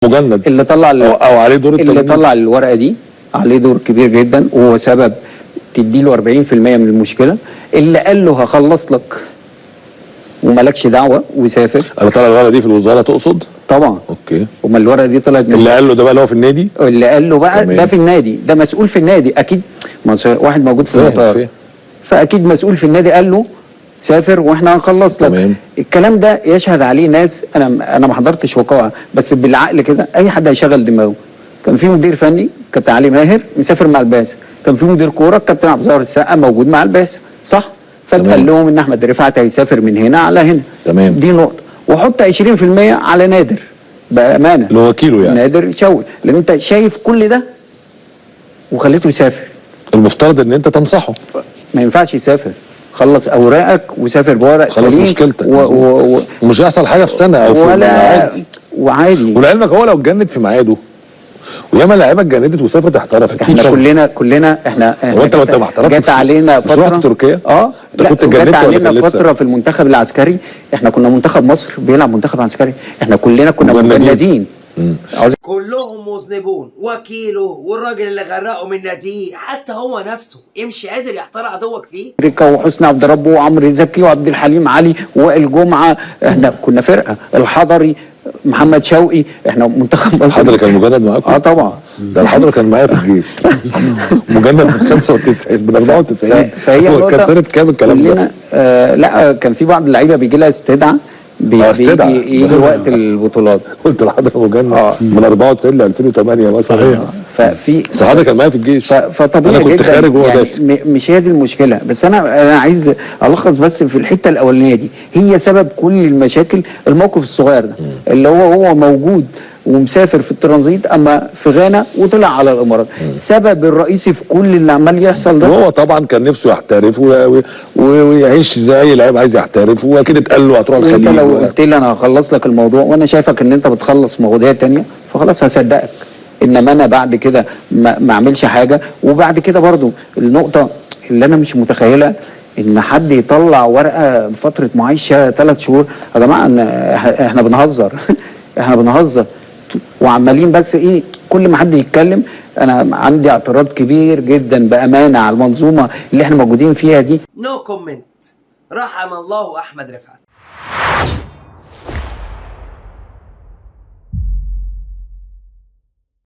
مجند اللي طلع أو عليه دور التجنيد. اللي طلع الورقه دي عليه دور كبير جدا، وهو سبب تديله 40% من المشكله. اللي قال له هخلص لك ومالكش دعوه وسافر. اللي طلع الورقه دي في الوزاره تقصد؟ طبعا. اوكي. امال الورقه دي طلعت من اللي قال له ده بقى اللي هو في النادي؟ اللي قال له بقى تمام. ده في النادي، ده مسؤول في النادي اكيد، ما واحد موجود في المطار فاكيد مسؤول في النادي قال له سافر واحنا هنخلص لك. تمام. الكلام ده يشهد عليه ناس، انا ما حضرتش وقائع، بس بالعقل كده اي حد هيشغل دماغه. كان في مدير فني كابتن علي ماهر مسافر مع البعثه، كان في مدير كوره كابتن عبد الظاهر السقا موجود مع البعثه، صح؟ فاتقال لهم ان احمد رفعت هيسافر من هنا على هنا. تمام. دي نقطه، وحط 20% على نادر بامانه، اللي هو وكيله يعني نادر شوقي، لان انت شايف كل ده وخليته يسافر. المفترض ان انت تنصحه. ما ينفعش يسافر، خلص اوراقك وسافر بورق خلص سليم مشكلتك ومش هيحصل حاجه في سنه او في عادي وعادي. ولعلمك هو لو اتجند في ميعاده، وياما لعيبه اتجندت وسافرت احترفت. احنا كلنا احنا هو انت ما احترفتش؟ جت علينا فتره رحت تركيا؟ انت كنت اتجندت جت ولا علينا كان فتره في المنتخب العسكري. احنا كنا منتخب مصر بيلعب منتخب عسكري، احنا كلنا كنا مجندين. كلهم مذنبون، وكيله والراجل اللي غرقه من ناديه، حتى هو نفسه يمشي قادر يحتار عدوك فيه. امريكا وحسني عبد ربه وعمرو زكي وعبد الحليم علي ووائل جمعه، احنا كنا فرقه. الحضري، محمد شوقي، احنا منتخب مصر. الحضري كان مجند معاكم؟ طبعا. ده الحضري كان معايا في الجيش. مجند من 95 من 94. فهي كان سنه كام الكلام ده؟ لا كان في بعض اللعيبه بيجي لها استدعاء، يجي وقت البطولات. قلت الحضري مجند من 94 ل 2008 مثلا. صحيح. ففي بس الحضري كان معايا في الجيش. فطبيعي انا كنت جدا خارج وهو يعني داخل. مش هي دي المشكله، بس انا عايز الخص بس في الحته الاولانيه دي، هي سبب كل المشاكل. الموقف الصغير ده اللي هو موجود ومسافر في الترانزيت اما في غانا وطلع على الامارات. السبب الرئيسي في كل اللي عمال يحصل ده، وهو طبعا كان نفسه يحترف ويعيش زي اي لعيب عايز يحترف، واكيد اتقال له هتروح الخليج. انت لو قلت لي انا هخلص لك الموضوع وانا شايفك ان انت بتخلص مواضيع تانية فخلاص هصدقك، انما انا بعد كده ما اعملش حاجه. وبعد كده برضو النقطه اللي انا مش متخيلها ان حد يطلع ورقه فتره معايشه 3 شهور. يا جماعه احنا بنهزر. احنا بنهزر وعمالين بس ايه، كل ما حد يتكلم. انا عندي اعتراض كبير جدا بامانه على المنظومه اللي احنا موجودين فيها دي. نو كومنت. رحم الله احمد رفعت.